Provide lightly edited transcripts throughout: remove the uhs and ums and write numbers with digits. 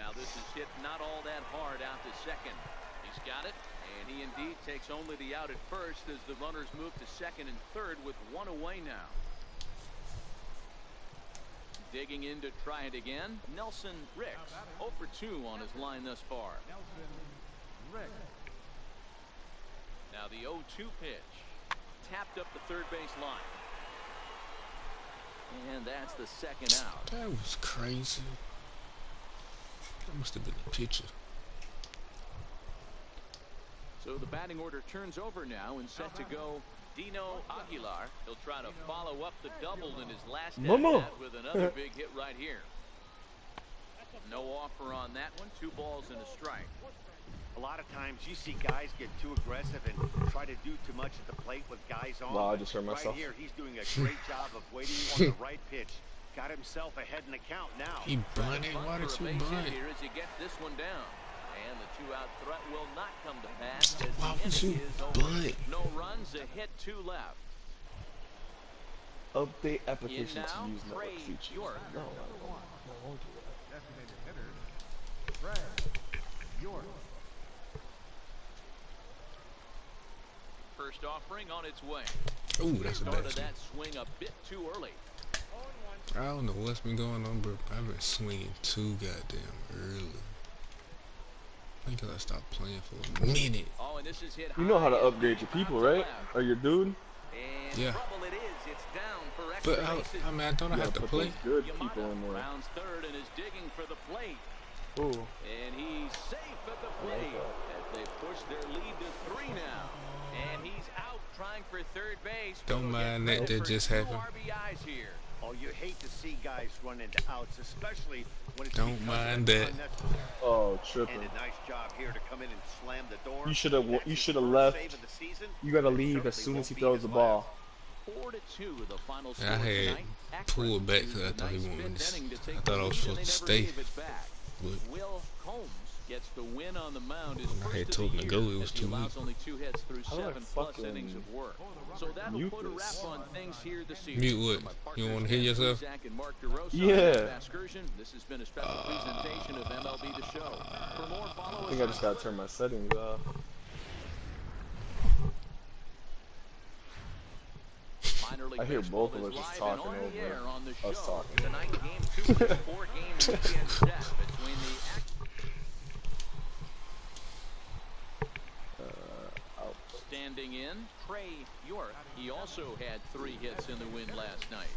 Now this is hit not all that hard out to second. He's got it, and he indeed takes only the out at first as the runners move to second and third with one away now. Digging in to try it again, Nelson Ricks, 0 for 2 on his line thus far. Now the 0-2 pitch, tapped up the third base line. And that's the second out. That was crazy. That must have been a pitcher. So the batting order turns over now and set to go Dino Aguilar. He'll try to follow up the double in his last at-bat with another big hit right here. No offer on that one. 2 balls and a strike. A lot of times you see guys get too aggressive and try to do too much at the plate with guys on. Wow, I just heard myself. Right here, he's doing a great job of waiting on the right pitch. Got himself ahead in the count now. He bunted. Why did you bunt? Here as he gets this one down. And the 2-out threat will not come to pass. Why would you bunt? No runs, a hit, 2 left. Update application to use network Trey features. York. No, I won't do that. First offering on its way. Ooh, that's a bad Started swing. that swing a bit too early. I don't know what's been going on, but I've been swinging too goddamn early. I think I stopped playing for a minute. Oh, and this is hit You know how to high upgrade your people, right? Or your dude? And Yeah. trouble it is. It's down for extra But bases. I mean, I don't You have gotta to put play. those good Yamada people in there. rounds third and is digging for the plate. Ooh. And he's safe at the plate as they push their lead to 3 now. And he's out trying for third base. Don't mind that. That just happened. RBIs here. Oh, you hate to see guys run into outs, especially when it's Don't mind that. Oh, And tripping. a nice job here to come in and slam the door. You should have. That's You his should have first left. save of the season. You gotta It leave as certainly soon as he won't be throws his the last. ball. 4-2, the final score I had tonight. pulled back because I Akron thought he used a wanted nice me fifth inning to. take I the thought I was lead, supposed and to they stay. never gave it back. But Will Combs gets the win on the mound. His When I first had of told the him to go, year, it was as he too allows late. only 2 hits through How do I 7+ fucking innings of work. So that'll mute put a wrap this? on things here this evening. Mute what? For my You partners, don't want to hear Andrew yourself? Zach and Mark DeRosa, Yeah. Excursion. This has been a special presentation of MLB The Show. For more, follow I us think I on just gotta Twitter. turn my settings off. Minor League I hear Baseball both of is us just live and talking on the air over on the us show. talking. Tonight, game 2 is a 4-game weekend set between the Out. standing in Trey York. He also had 3 hits in the win last night.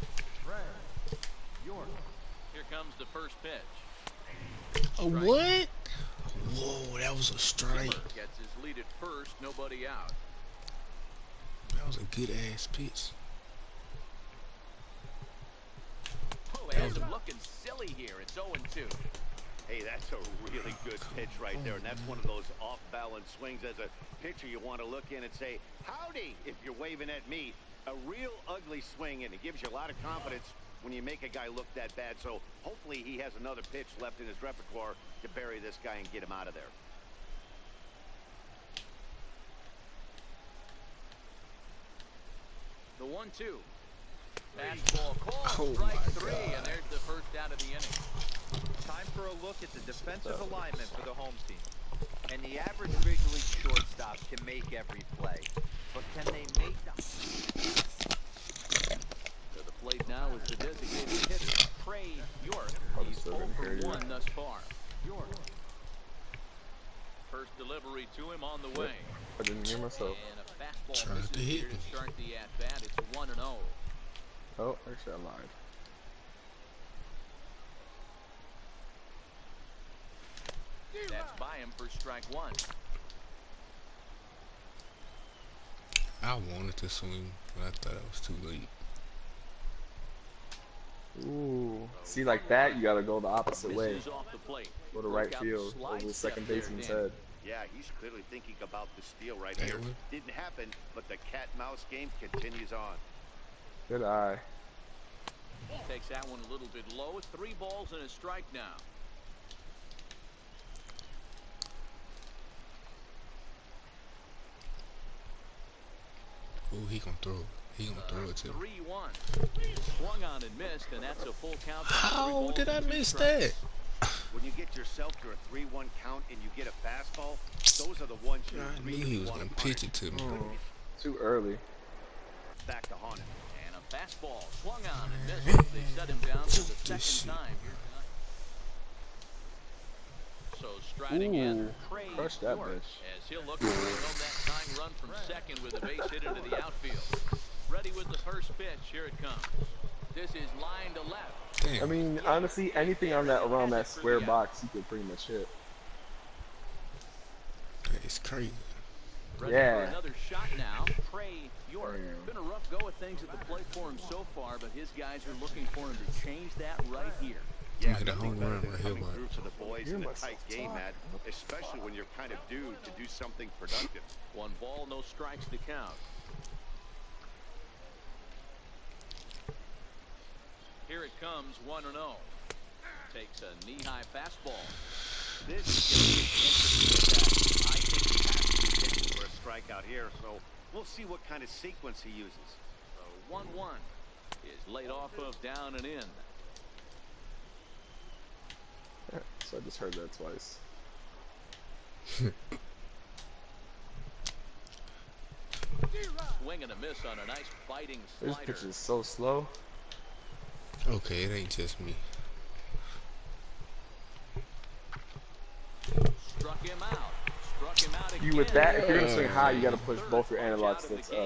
Here comes the first pitch. a what? Whoa, that was a strike. Zimmer gets his lead at first, nobody out. That was a good ass pitch. Oh, has him looking silly here. It's 0-2. Hey, that's a really good pitch right there, and that's one of those off-balance swings. As a pitcher, you want to look in and say, howdy, if you're waving at me. A real ugly swing, and it gives you a lot of confidence when you make a guy look that bad. So hopefully he has another pitch left in his repertoire to bury this guy and get him out of there. The 1-2. Fastball call, Oh strike my 3, God. and there's the first out of the inning. Time for a look at the defensive alignment for the home team. And the average big league shortstop can make every play. But can they make the... To the plate now is the designated hitter, Trey York. He's 0 for 1 thus far. First delivery to him on the way. I didn't hear myself. And a fastball Tried misses to here hit to me. start the at-bat. It's 1-0. Oh, actually I lied. That's by him for strike 1. I wanted to swing, but I thought it was too late. Ooh. See, like that, you gotta go the opposite way. Misses off the plate. Go to Look right out the field slide over the step second there, baseman's Dan. head. Yeah, he's clearly thinking about the steal right That here. one? Didn't happen, but the cat-mouse game continues on. Good eye. Takes that one a little bit low. 3 balls and a strike now. Ooh, he gonna throw it. He gonna throw it to me. 3-1. Swung on and missed, and that's a full count. How did I miss that? when you get yourself to a 3-1 count and you get a fastball, those are the ones you I knew really he was want gonna to pitch punish. it to me. Too early. Back to Hahn. And a fastball swung on and missed. They set him down for the This shit. second time here tonight. So striding in, Trey Crush that York, bitch. as he'll look to bring home that tying run from second with a base hit into the outfield. Ready with the first pitch. Here it comes. This is line to left. Damn. I mean, honestly, anything on that around that square box, you could pretty much hit. It's crazy. Ready Yeah. for another shot now. Trey York. Been a rough go of things at the plate for him so far, but his guys are looking for him to change that right here. Yeah, Hit a home nothing better run than right here, coming man. through for the boys You're in a my tight game, Matt, especially when you're kind of due to do something productive. 1 ball, no strikes to count. Here it comes, 1-0. Takes a knee-high fastball. This is going to be interesting at that. I think he has to be pitching for a strikeout here, so we'll see what kind of sequence he uses. So 1-1 is laid off of down and in. So I just heard that twice. Swing and a miss on a nice biting This slider. pitch is so slow. Okay, it ain't just me. Struck him out. Struck him out again. You with that, if you're gonna swing high, you gotta push both your analog sticks up.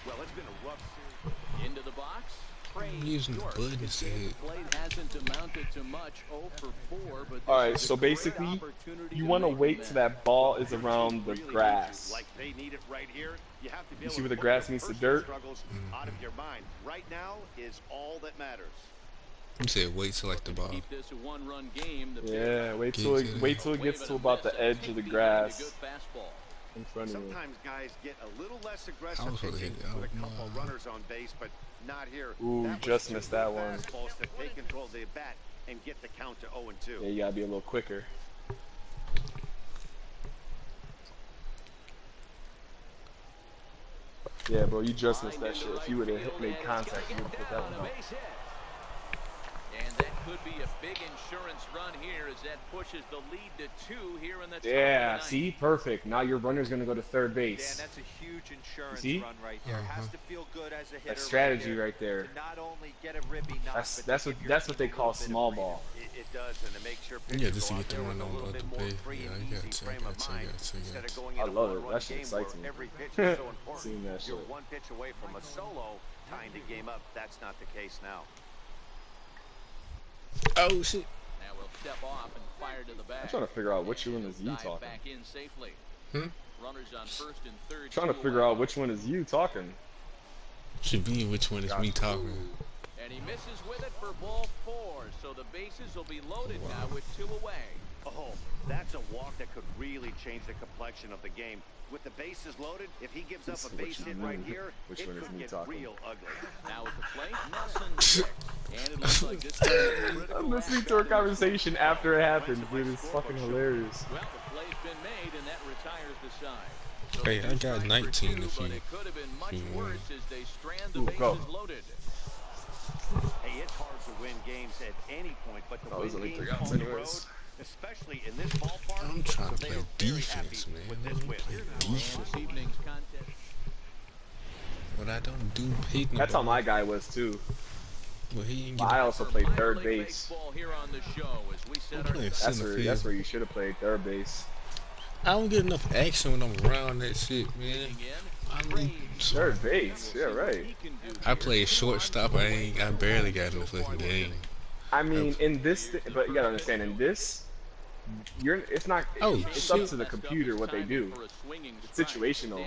Well, it's been a rough series. Into the box. I'm using the buttons to hit. Plate hasn't amounted to much. 0 for 4, but Alright, this is so a great basically, opportunity you to want to make wait them till that ball is around the Really need to, grass. like they need it right here. You have to be You able see to where the put grass your meets the personal dirt? struggles out of your mind. Right now is all that matters. You said wait till like the ball. Keep this a 1-run game. The Yeah, wait Get till to wait till it wave gets and to a about miss, the a edge take of the behind a grass good fastball. in front of you. Sometimes guys get a little less I aggressive was gonna pitching hit it with a out, couple man. runners on base, but not here. Ooh, That was just two missed that good one. fastballs to take control of the bat and get the count to 0-2. Yeah, you gotta be a little quicker. Yeah, bro, you just missed that shit. If you would have made contact, you would have put that one up. And that could be a big insurance run here as that pushes the lead to 2 here in the top Yeah, of the see, perfect. Now your runner's gonna go to third Dan, base. that's a huge insurance See? run right there. Has to feel good as a hitter. That's strategy here right there. to not only get a ribby knock, That's but that's to what give your that's what they team a call little bit of small freedom. ball. It does, and to make sure Yeah, pitchers just to go get out the there run with a on the little other bit more page. free Yeah, and I easy got you, I frame of got you, I mind got you, I instead got of you. going I in a love it. one-run That shit game excites where me. every pitch is so Seeing important. that You're shit. one pitch away from a solo tying the game up. That's not the case now. Oh shit. Now we'll step off and fire to the back. I'm trying to figure out which one is you Dive talking. back in safely. Hmm? Runners on first and third. Trying to 2 figure away. out which one is you talking. Should be which one is me talking. And he misses with it for ball 4. So the bases will be loaded now with 2 away. Oh, that's a walk that could really change the complexion of the game. With the bases loaded, if he gives up This a is base what you hit right mean. here, Which it one is could me get talking? real ugly. Now at the plate, Nelson six. And it looks like this is a critical I'm listening at to our bat in this conversation after it happened, dude. It's fucking hilarious. Well, the play's been made, and that retires the side. So Hey, I two got strikes for 19 two, if but you- it could have been much if you want. worse as they strand the Ooh, bases go. loaded. Hey, it's hard to win games at any point, but to Oh, there's win only games 3 outs on the road, anyways. especially in this ballpark, I'm trying to so they play are very defense, happy man. with I this don't win. play defense. This evening's contest. But I don't do hitting. That's how my guy was too. But he ain't But I get. also played Minor third league base. baseball here on the show as we set I'm our playing That's center where field. you should have played third base. I don't get enough action when I'm around that shit, man. in. I mean, Third base, yeah, right. I play shortstop. I barely got in the fucking game. I mean, in this, but you gotta understand, in this, it's not. Oh, It's up shit. to the computer what they do. It's situational.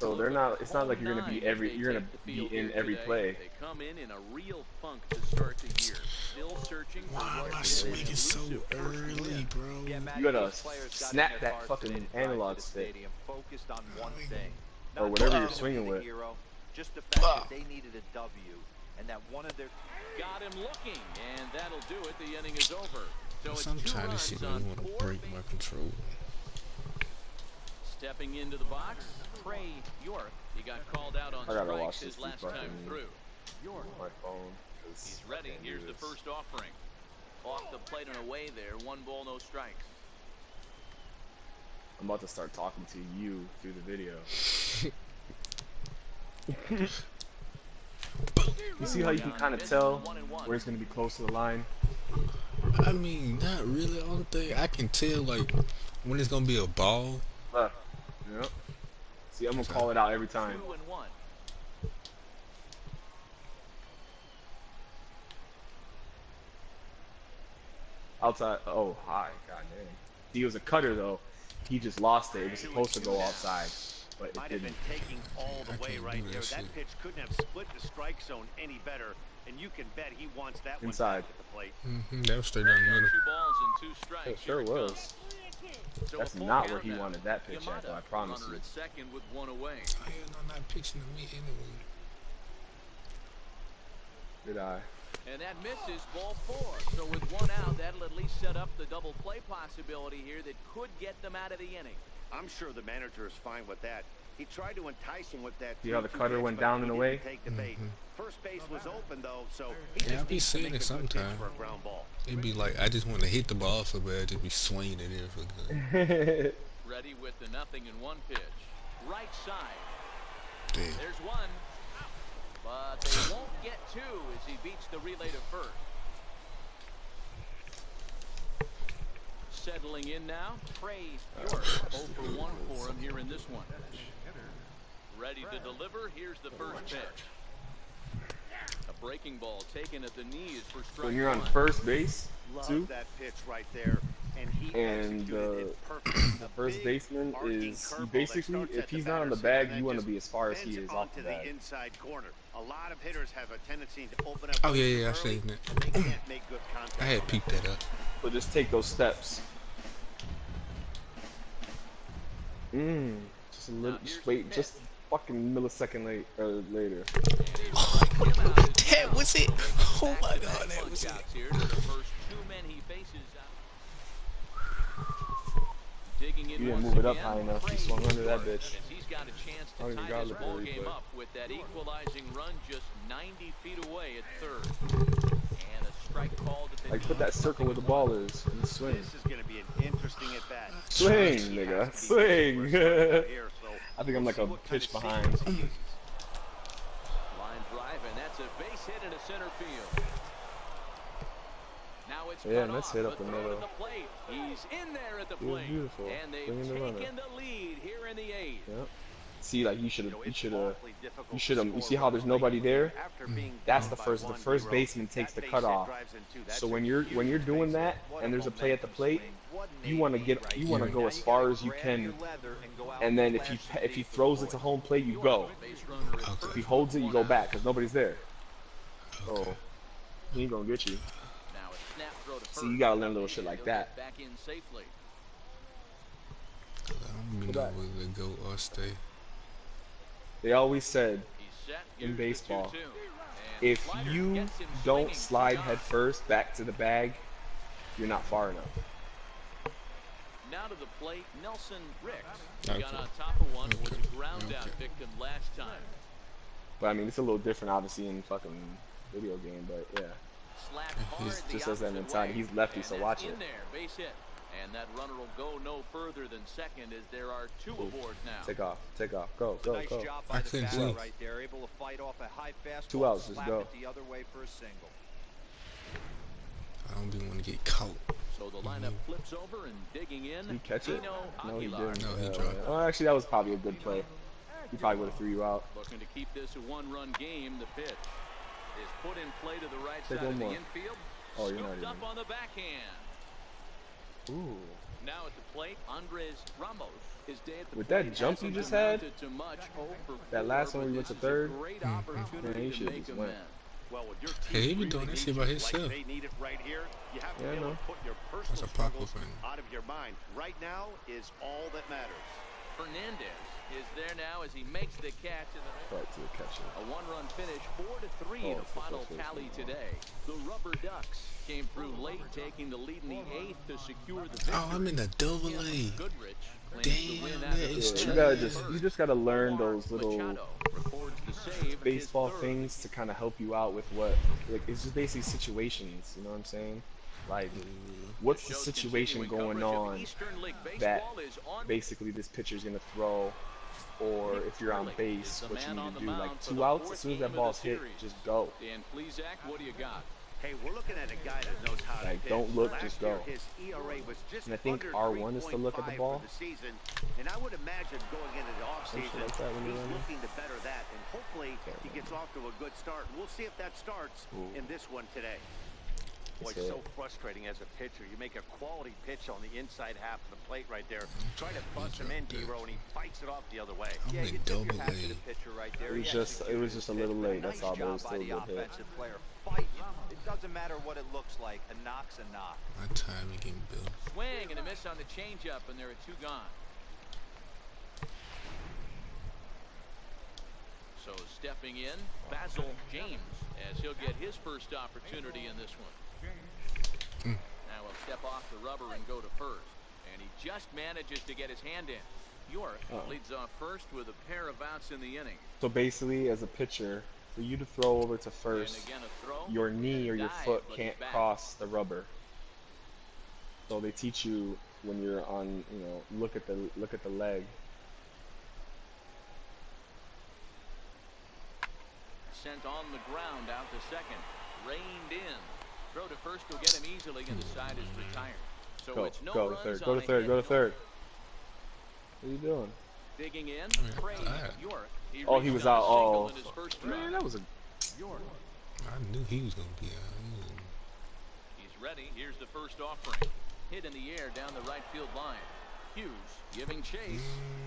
So they're not. It's not like you're gonna be You're gonna be in every play. They come in a real funk to start the year. Still searching for Why what am I is an swinging so elusive first early, win. bro? Yeah, Matt, You gotta these players got snap in their that cars fucking today to drive to analog the stick. stadium, focused on one thing. Or Not whatever just you're to swinging be the with. hero, just the fact that they needed a W and that one of their Got him looking, and that'll do it. The inning is over. So it's 2 Sometimes this shit runs really on want to 4 break my control. Stepping into the box, Trey York. He got called out on I gotta watch strikes his this last fucking- time through. My phone. 'cause He's ready. I can't do Here's the this. first offering. off the plate and away there. 1 ball, no strikes. I'm about to start talking to you through the video. You see how you can kind of tell where it's going to be close to the line? I mean, not really all the thing. I can tell like when it's gonna be a ball. Left. Yep. See, I'm gonna call it out every time. 2-1. Outside. Oh, hi. God damn. He was a cutter though. He just lost it. It was supposed to go outside, but it Might have didn't. been taking all the I way can't right do there. that That shit. pitch couldn't have split the strike zone any better, and you can bet he wants that Inside. one back at the plate. That was straight down the middle. 2 balls and 2 strikes. It sure Here was. comes. So That's a full not count where he now. wanted that pitch at, though, I promise runner you. at second with 1 away. I am not pitching to me anyway. Good eye. And that misses, ball 4. So with 1 out, that'll at least set up the double play possibility here that could get them out of the inning. I'm sure the manager is fine with that. He tried to entice him with that. See how the 3-2 cutter pitch, went but down he and didn't away? take the bait. First base was open though, so he Yeah, I just be needs to seeing make it a good pitch sometime. for a ground ball. It'd be like I just want to hit the ball so bad, just be swinging it in for good. Ready with the 0-1 pitch. Right side. Damn. There's 1. But they won't get 2 as he beats the relay to first. Settling in now, Trey York. 0 for 1 for him here in this one. Ready to deliver. Here's the first pitch. A breaking ball taken at the knees for strike When you're on 1. first base, Love too, that pitch right there, and he and executed it perfect. the A first big baseman arcing is curveball he that basically, starts if at the he's not on the batter's bag, and you want to then be as far as bends he is it off the onto bag. the inside corner. A lot of hitters have a tendency to open up. Oh yeah, too yeah, I early, seen that. and they can't make good contact. I had peeped that up. So just take those steps. Just a little, just wait, just fucking millisecond later. That was it. Oh my god, that was it. Here to the first 2 men he faces. Digging in You didn't once move it up again, high enough. You Trey swung under that York, bitch. as he's got a chance Oh, to you tie gotta this look at ball the game replay. up with that equalizing run just 90 feet away at third. And a strike called at the Like put that circle where the ball is and swing. This is going to be an interesting at bat. Swing, nigga, swing. Here, so I think I'm like a we'll see what kind pitch of behind. sequence he uses. line drive, and that's a base hit into center field. Now it's Yeah, cut and that's off, hit up but the throw middle. at the plate. He's in there at the It was plate. beautiful. And they've Bring in the runner. taken the lead here in the 8th. Yep. See, like you should You know, have, it's awfully difficult you to should have. You score see how there's runs nobody late there? after being That's down the by first. The 1-0. first baseman takes That the base cut hit off. drives in two. That's So a when you're huge doing base that, hit. What and there's a play at the momentum plate, swing. What an you want to eight get, right you want to here. go Now as you far gotta as you grab can, your leather and go out and then and if flash the he base throws for it to the home plate, you York, go. base runner at Okay. first If he holds it, you with go 1 back out. because nobody's there. Okay. So he ain't gonna get you. Now a snap throw to See, first. you gotta learn little shit like He'll that. get back in safely. I don't even Go know back. whether to go or stay. They always said He's set. in Here's the baseball, 2-2. And if Slider you gets him don't swinging. slide Gone. head first back to the bag, you're not far enough. Now to the plate, Nelson Ricks. Okay. Got on top of one, was Okay. a ground down Okay. victim last time. But I mean, it's a little different, obviously, in fucking video game. But yeah, Slapped He's hard the just has that opposite mentality. way. He's lefty, And so that's watch in it. there, base hit. And that runner will go no further than second as there are 2 aboard now. take off, go, go, Nice go. job I by the couldn't batter see. right there, able to fight off a high fastball. 2 outs, just slap go. it the other way for a single. I don't be want to get caught. So the lineup flips over and digging in. Did he catch it? Dino No, he Aguilar. didn't. No, he Yeah, dropped. yeah. Oh, actually, that was probably a good play. He probably would have threw you out. Looking to keep this a 1-run game. The pitch is put in play to the right Take side one of the more. infield. Oh, you're not Scooped up even. on the backhand. Ooh. Now at the plate, Andres Ramos. His day at the With plate that jump you hasn't just had, amounted to much. 0 for that 4, last one but we went this to is a third, great opportunity man, he to should've make just amends. went. Well, when your Hey, he team been doing really that shit needs by you himself. like they need it right here, you have to Yeah, I be able know. to put your That's personal a Paco struggles fan. out of your mind. Right now is all that matters. Fernandez is there now as he makes the catch in the Right to the catcher. a 1-run finish, 4-3 Oh, the it's the final first base tally one. today. The Rubber Ducks came through late, taking the lead in the 8th to secure the victory. Oh, I'm in the double A. Goodrich claims the Damn, win that after is the Yeah, true. you just gotta learn those Machado little records the save, baseball his third. things to kind of help you out with what, like, it's just basically situations. You know what I'm saying? Like, what's the situation going on that basically this pitcher's gonna throw, or if you're on base, what you need to do? Like 2 outs, as soon as that ball's hit, just go. Dan Plesac, what do you got? Hey, we're looking at a guy that knows how to Like, pitch. don't look, Last just year, go. his ERA was just And I think under R1 is to look at the 3.5 ball. for the season, and I would imagine going into the offseason, like that when you're he's running. looking to better that, and hopefully he gets off to a good start. We'll see if that starts in this one today. Boy, it's so frustrating as a pitcher. You make a quality pitch on the inside half of the plate right there. Try to bust him in, D-Row, and he fights it off the other way. I'm Yeah, in you tip your double hat to the A. pitcher right there. It was He just executed a his little pitch, late. but a That's all. But it was nice still a job good by the hit. offensive player. Fight. It doesn't matter what it looks like. A knock's a knock. My timing getting built. Swing and a miss on the changeup, and there are 2 gone. So stepping in, Basil James, as he'll get his first opportunity in this one. Now he'll step off the rubber and go to first, and he just manages to get his hand in. York leads off first with a pair of outs in the inning. So basically, as a pitcher, for you to throw over to And first, again a throw. your knee or your Dive, foot but can't he's back. cross the rubber. So they teach you when you're on, look at the leg. Sent on the ground out to second. Reined in. Throw to first will get him easily, and the side is retired. So Go, it's no go to runs third, on go to a third, hit. go to third. What are you doing? Digging in, mean, Craig tired. York. Oh, he reached was on a out. single Oh, in his first man, drive. that was a. York. I knew he was gonna be out. He's ready. Here's the first offering. Hit in the air down the right field line. Hughes giving chase.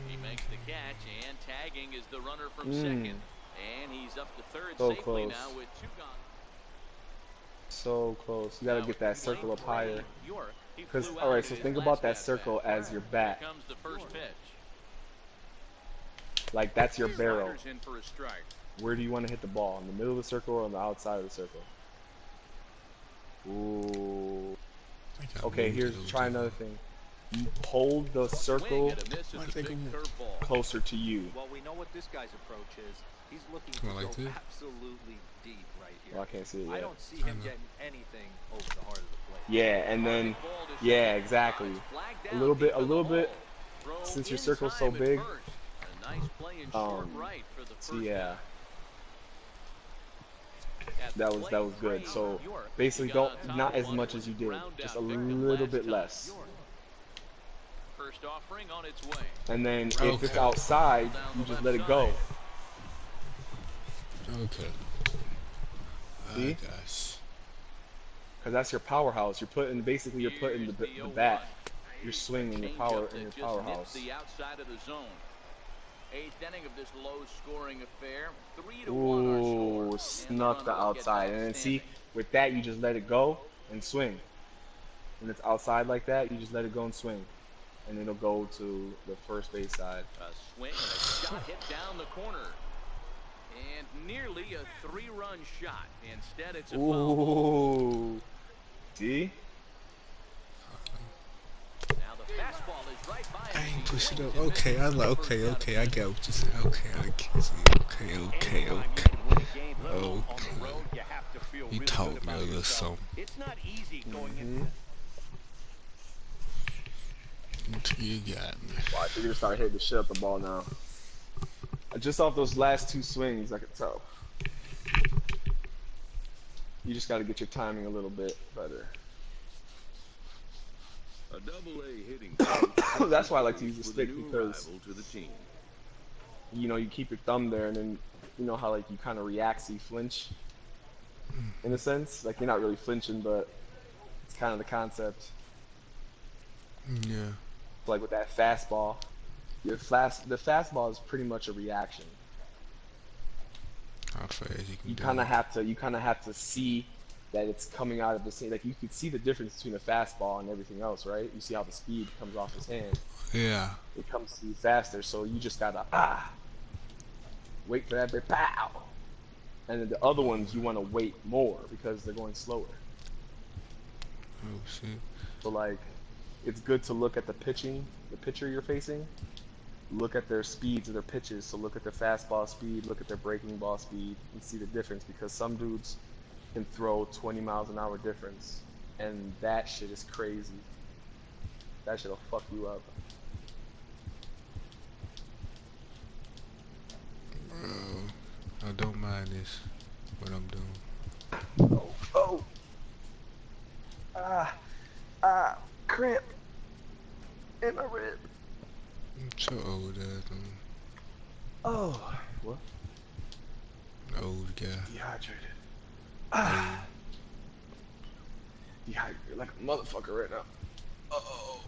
He makes the catch, and tagging is the runner from second. And he's up to third So safely close. now with 2 gone. So close. You gotta get that circle up higher. York. He Because, flew alright, out so in think his about last that at-bat. circle as your bat. Here comes the first pitch. Like, that's your barrel. Sliders in for a strike. Where do you want to hit the ball? In the middle of the circle or on the outside of the circle? Ooh. I think I Okay, moved here's it over try to another the- thing. You hold the circle Swing and a miss Why at the take big him? curveball. closer to you. Well, we know what this guy's approach is. He's looking to Come on, go like this? absolutely deep right here. Well, I can't see it I yet. don't see him I know. getting anything over the heart of the plate. Yeah, and then, Ball to yeah, second. exactly. It's flagged A down little bit, deep in the hole. Throw since your in circle's so time at big, first. A nice play in short right for the so first yeah, out. At the that was plate, good. Craig So York. basically, He got on don't top not of as one much and as you was did, ground just out a victim little last bit time. less. First offering on its way. And then if it's Okay. outside, you just let it go. Okay. See? Gosh. Because that's your powerhouse. You're putting the bat, your swing and your power in your powerhouse. The outside of the zone. 8th inning of this low-scoring affair. 3-1 Ooh, our score. snuck the outside. And then see, with that, you just let it go and swing. When it's outside like that, you just let it go and swing. And it'll go to the first base side. A swing and a shot hit down the corner. And nearly a 3-run shot. Instead, it's a foul. Ooh. See? Now the fastball is right by him. Dang, He push it swings up. and misses Okay, the I like. first Okay, out of okay, I the get what you said. Okay, I can see. Okay, okay, Anytime you okay. can win a game, let alone on Okay. the road, you have to feel You really taught good me a about little yourself. something. It's not easy going into You got me. Well, I think you're gonna start hitting the shit up the ball now. Just off those last 2 swings, I could tell. You just got to get your timing a little bit better. A double-A hitting That's why I like to use the with a stick, new because arrival to the team. you know, you keep your thumb there, and then you know how like you kind of react, so you flinch. In a sense, like you're not really flinching, but it's kind of the concept. Yeah. Like with that fastball, the fastball is pretty much a reaction. How fast you can You do kind it. of have to see that it's coming out of the same. Like you could see the difference between a fastball and everything else, right? You see how the speed comes off his hand. Yeah. It comes to you faster, so you just gotta wait for that big pow. And then the other ones you want to wait more because they're going slower. Oh shit. So like, it's good to look at the pitcher you're facing. Look at their speeds of their pitches. So look at their fastball speed, look at their breaking ball speed, and see the difference. Because some dudes can throw 20 miles an hour difference and that shit is crazy. That shit'll fuck you up. Bro, I don't mind this. What I'm doing. Oh. Cramp in my rib. I'm so old ass, man. Oh. What? Old guy. Dehydrated. Old. Dehydrated like a motherfucker right now. Oh.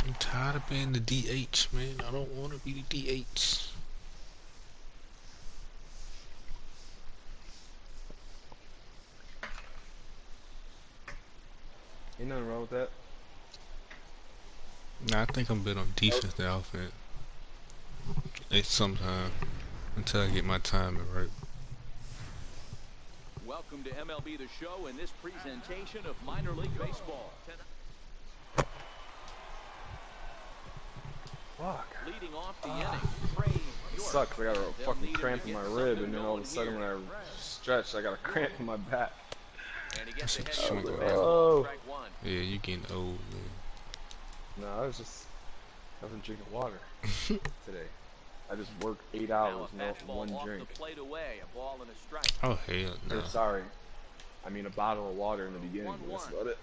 I'm tired of being the DH, man. I don't want to be the DH. Ain't nothing wrong with that. Nah, I think I'm better on defense than offense. It's sometime until I get my timing right. Welcome to MLB The Show and this presentation of minor league baseball. Fuck. Leading off the inning, Trey York. Sucks. I got a fucking cramp in my rib, and then all of a sudden when I stretch, I got a cramp in my back. And he gets That's ahead a of the swing. fastball, strike one. Yeah, you getting old, man. No, I was just I've been drinking water today. I just worked 8 hours, Now a no fastball one off drink. the plate away, a ball and a strike. Oh hell no. Or, sorry, I mean a bottle of water in the beginning. But that's about it.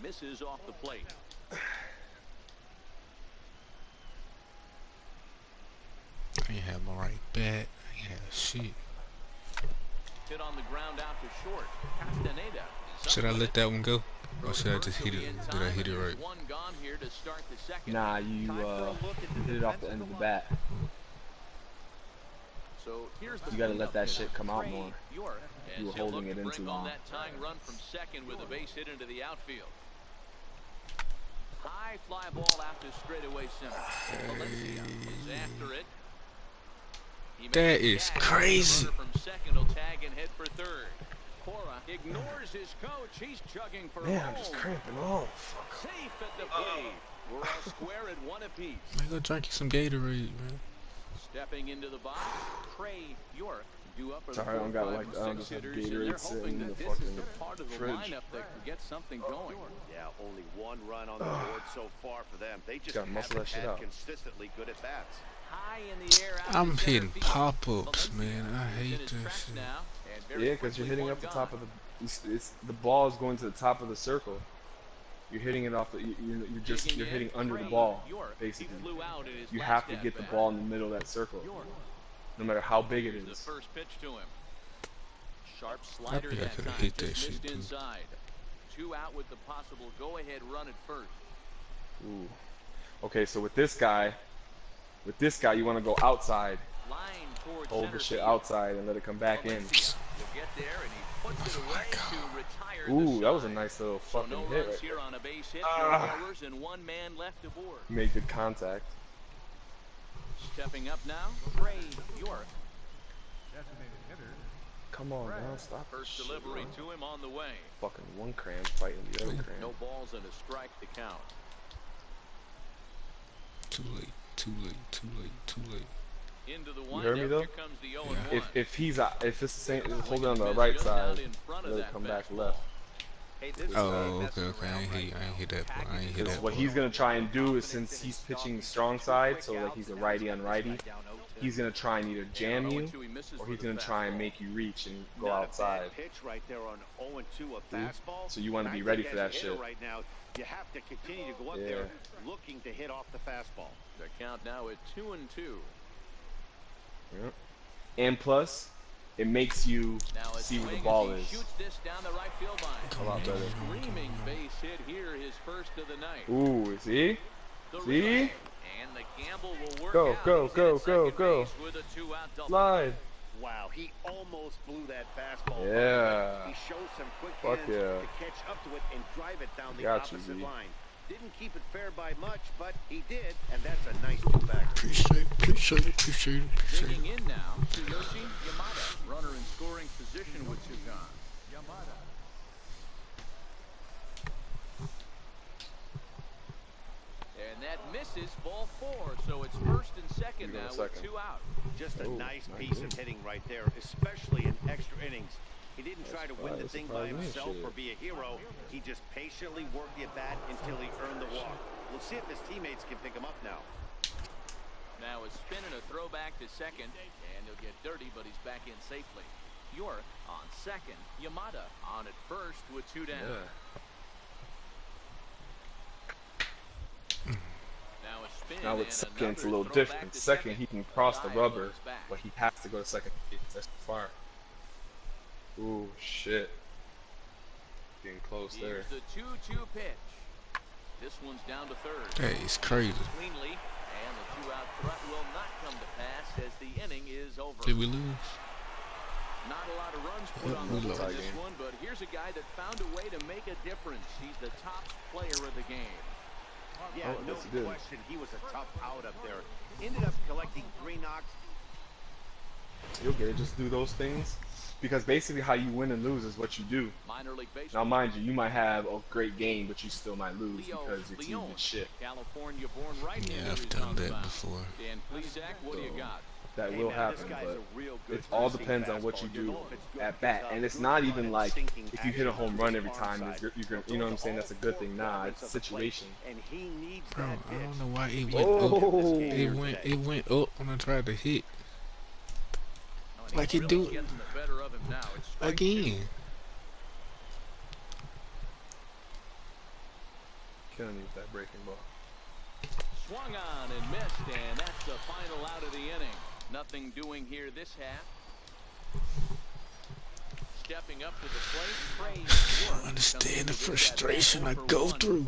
Misses off the plate. I ain't have my right bat. I ain't have shit. Hit on the ground out to short. Castaneda. Should I let that one go? Or should I just hit it? Did I hit it right? One gone here to start the second. Nah, you hit it off the end of the bat. So here's the You gotta let that shit come out more. York, You were as he'll holding look it to in bring too on long. that tying run from second with a base hit into the outfield. High fly ball out to straightaway center. Valencia is after it. He makes That the is catch. crazy. Runner from second will tag and head for third. Cora ignores his coach. He's chugging for Man, home. I'm just cramping. Oh, fuck. Safe at the plate. We're all square at one apiece. Man, go drink you some Gatorade, man. Stepping into the box, Trey York. Due up are the Sorry, I don't 4, got 5, like and I don't 6 just have hitters, and they're Gatorade sitting hoping in the that this is fucking the part of the fridge. lineup that can get something going. Yeah, only one run on the board so far for them. They just Gotta muscle haven't that shit had out. consistently good at bats. High in the air out I'm to center hitting field. pop-ups, man. I Valencia is in hate his that tracks shit. now, and very Yeah, because you're quickly hitting one up the gone. top of the. It's the ball is going to the top of the circle. You're hitting it off the. You're hitting under the ball, basically. He flew out in his You last have to get the at-bat. ball in the middle of that circle, no matter how big it The is. first pitch to him. Sharp slider think I that could've time, hit that just shit, missed too. inside. 2 out with the possible go-ahead run at first. Ooh. Okay, so with this guy, you want to go outside, Line towards hold center the shit field. outside, and let it come back in. Valencia will get there, and he puts it away to retire the Ooh, that was a side. nice little So fucking no hit runs right here there. on a base hit, Ah. no errors, and 1 man left aboard. Made good contact. Stepping up now, Trey York. Come on, man, stop. First this shit, delivery man. to him on the way. Fucking one cramp fighting the other cramp. No balls and a strike to count. Too late, too late, too late, too late. Into the You windup, heard me though? here comes the 0-1. If it's the same, hold it on the right side, let it come back left. Hey, this Oh, messing okay. I around ain't hit that part. I ain't hit Because that what part. he's gonna try and do is, since he's pitching strong side, so like he's a righty on righty, he's gonna try and either jam you, 0-2, he misses or for he's the gonna try and fastball. make you reach and go Not outside. a bad pitch right there on 0-2, a fastball. So you wanna And be I ready think for as that a hitter shit. right now, you have to continue to go up Yeah. there looking to hit off the fastball. The count now at 2-2. Yep. And plus, it makes you Now a see where the swing ball as he is shoots this down the right field line. a lot better. Screaming base hit here, his first of the night. Ooh, see? The See? relay, and the gamble will work Go, out. go, He's in go, at go, second go. base with a 2-out double. Slide. Wow, he almost blew that fastball. Yeah. He shows some quick Fuck hands yeah. to catch up to it and drive it down the Got you, opposite B. line. Didn't keep it fair by much, but he did, and that's a nice two-bagger. Appreciate it. Digging in now, Tsuyoshi Yamada, runner in scoring position with 2 gone. And that misses ball 4, so it's first and second now with 2 out. Just a nice piece of hitting right there, especially in extra innings. He didn't try to win the thing by himself or be a hero. He just patiently worked the at-bat until he earned the walk. We'll see if his teammates can pick him up now. Now a spin and a throwback to second, and he'll get dirty, but he's back in safely. York on second, Yamada on at first with 2 down. Now a spin. Now with second, it's a little different. Second, he can cross the rubber, but he has to go to second base. That's too far. Ooh, shit. Getting close there. Here's the 2-2 pitch. This one's down to third. That is crazy. Cleanly, and the 2-out threat will not come to pass as the inning is over. Did we lose? Not a lot of runs put on the board in this one, but here's a guy that found a way to make a difference. He's the top player of the game. Yeah, no question, he was a tough out up there. Ended up collecting 3 knocks. You'll get it. Just do those things. Because basically how you win and lose is what you do. Minor league baseball. Now, mind you might have a great game, but you still might lose because your team did shit. California born right. Yeah, I've done that before. Dan Plesac, what do you got? That will happen, but it all depends on what you do at bat. And it's not even like if you hit a home run every time, you're you know what I'm saying? That's a good thing. Nah, it's a situation. Bro, I don't know why it went up. It went up when I tried to hit. Like it do again. Killing me with that breaking ball. Swung on and missed, and that's the final out of the inning. Nothing doing here this half. Stepping up to the plate, I understand the frustration I go through.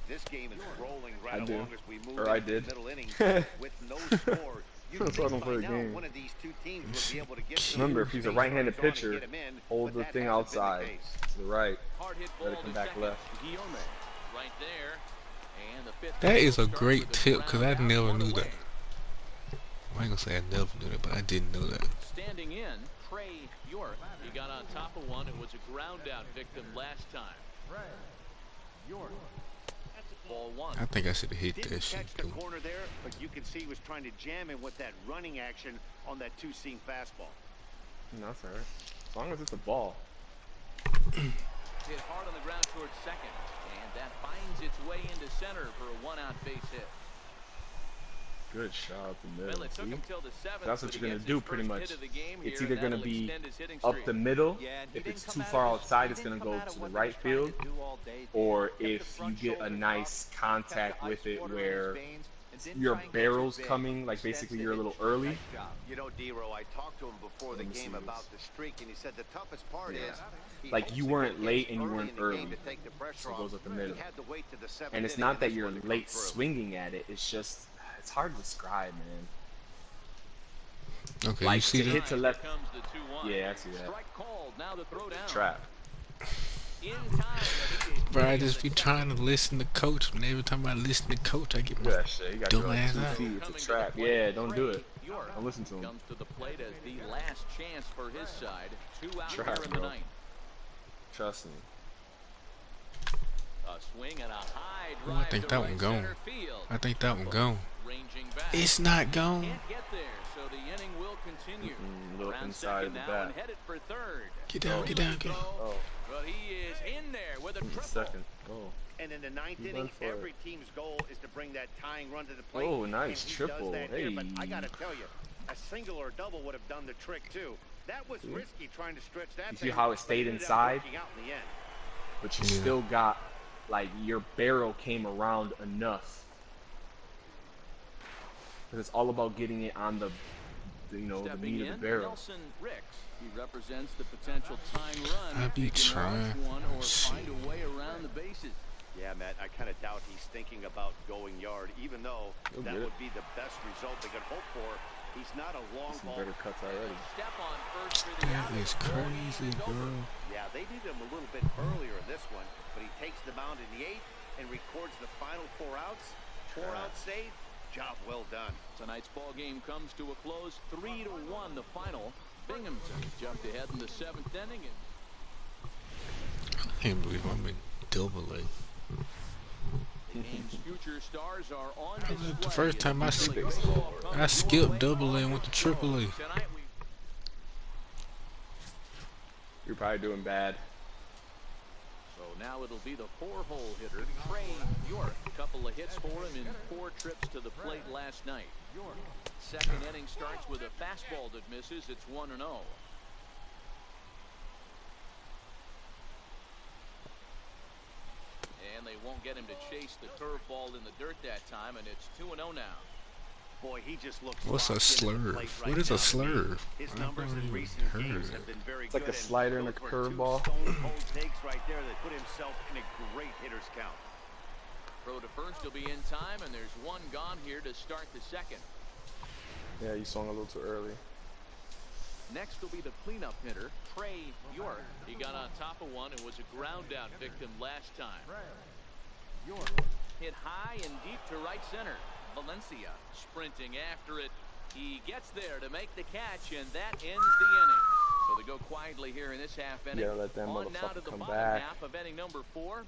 This game is rolling right along as we move I did. Middle innings with no score. That's why I don't play the game. One of these 2 teams will be able to get Remember, if he's a right-handed pitcher, hold the thing outside to the right. Let it come back left. Right there. And the 5th That is a great tip because I never knew that. I ain't gonna say I never knew that, but I didn't know that. Standing in, Trey York. He got on top of one. It was a ground out victim last time. York. Ball 1. I think I should have hit that Didn't shit catch the too. corner there, but you can see he was trying to jam him with that running action on that 2-seam fastball. No, that's alright. As long as it's a ball. Hit hard on the ground towards second, and that finds its way into center for a 1-out base hit. Good shot up the middle. Well, it took him till the 7th, That's what but you're he going to gets do his pretty first much. hit of the game It's here, either and going to that'll be extend his hitting up streak. the middle. Yeah, and he If didn't it's come too at far it- outside, he it's going didn't to come go at it to the what he right was trying to field. do all day. Or Kept the if you front get a shoulder nice up, contact kept the with ice it water in his where veins, and didn't your try and get barrel's big. coming, like basically you're a little Extended early. nice job. You know, D-Row, I talked to him before the Let me game see about this. the streak, and he said the toughest part Yeah. is he Like, hopes you to weren't get late hits and you weren't in the game early. to take the pressure So it off. goes up the middle. He had to wait to the 7th And it's inning not in that this you're one to come late through. swinging at it. It's just, it's hard to describe, man. Okay, you Like, see to that? hit to left. Here comes the 2-1. Yeah, I see that. Strike called. Now the throw down. Trap. In time. I think Bro, I just be trying to listen to coach, and every time I listen to coach, I get Look at my that shit. You got dumb to like ass 2 out. feet. It's Coming a to trap. the plate, Yeah, don't do it. York Don't listen to him. comes to the plate as the last chance for his side. 2 out Trap, here in the bro. 9th. Trust me. A swing and a high Oh, I drive think to that right one gone. center field. I think that one gone. Ranging back. It's not gone. Can't get there, so the inning will continue. Look Around inside second of the now bat. and headed for third. Get down, get down, get down. Oh, But he is in there with a in the triple. second. Oh. And in the 9th He inning, went for it. every team's goal is to bring that tying run to the plate. Oh, nice and he triple. Does that here, but I Hey. got to tell you, a single or double would have done the trick too. That was risky trying to stretch that. You see thing, how it but stayed ended up inside? working out in the end. But you Yeah. still got, like, your barrel came around enough. Because it's all about getting it on the you know, the Stepping meat of in, the barrel. Nelson Ricks. He represents the potential tying run. I if be he can trying. launch one or Shit. find a way around the bases. Yeah, Matt, I kind of doubt he's thinking about going yard, even though He'll that get it. would be the best result they could hope for. He's not a long Some ball. better cuts already. Step on first for the That out. is crazy, bro. Yeah, they needed him a little bit earlier in this one, but he takes the mound in the 8th and records the final 4 outs. 4 outs saved. Job well done. Tonight's ball game comes to a close, 3-1 the final. Binghamton jumped ahead in the 7th inning. And I can't believe I'm in double A. Game's future stars are on display. The first time I skipped double A and went to triple A. You're probably doing bad. So now it'll be the 4-hole hitter, Trey York. A couple of hits for him in 4 trips to the plate last night. Second inning starts with a fastball that misses. It's 1-0. And they won't get him to chase the curveball in the dirt that time, and it's 2-0 now. Boy, he just looks. What's a slurve? What is a slurve? His numbers in recent games have been very It's like good, a slider and a curveball. Stone-cold takes right there that put himself in a great hitter's count. Throw to first will be in time, and there's one gone here to start the second. Yeah, you swung a little too early. Next will be the cleanup hitter, Trey York. He got on top of one and was a ground out victim last time. York hit high and deep to right center. Valencia sprinting after it. He gets there to make the catch, and that ends the inning. So they go quietly here in this half inning. Yeah, let that On now to motherfucker the come bottom back. half of inning number 4.